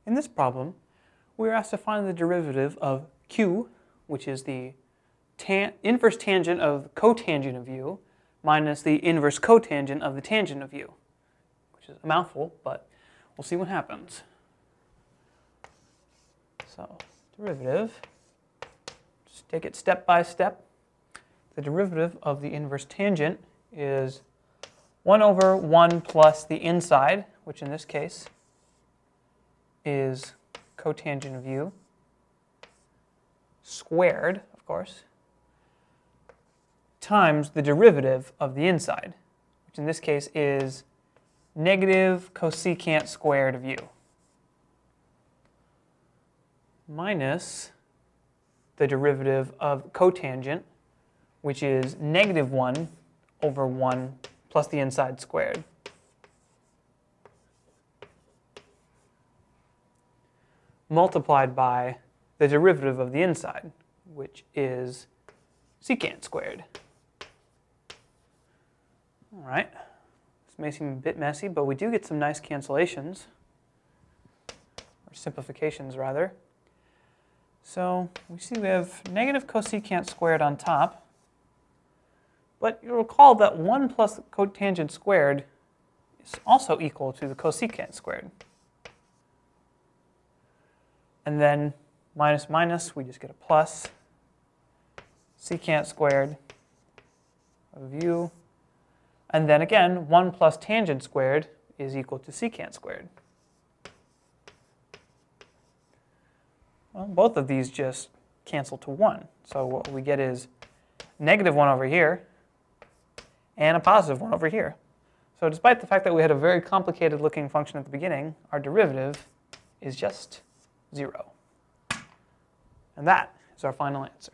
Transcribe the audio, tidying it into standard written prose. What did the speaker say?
In this problem, we are asked to find the derivative of q, which is the inverse tangent of cotangent of u, minus the inverse cotangent of the tangent of u, which is a mouthful, but we'll see what happens. So, derivative, just take it step by step. The derivative of the inverse tangent is 1 over 1 plus the inside, which in this case is cotangent of u, squared, of course, times the derivative of the inside, which in this case is negative cosecant squared of u, minus the derivative of cotangent, which is negative 1 over 1 plus the inside squared. Multiplied by the derivative of the inside, which is secant squared. All right, this may seem a bit messy, but we do get some nice cancellations, or simplifications rather. So we see we have negative cosecant squared on top, but you'll recall that 1 plus cotangent squared is also equal to the cosecant squared. And then minus minus, we just get a plus secant squared of u. And then again, 1 plus tangent squared is equal to secant squared. Well, both of these just cancel to 1. So what we get is negative 1 over here and a positive 1 over here. So despite the fact that we had a very complicated looking function at the beginning, our derivative is just 0. And that is our final answer.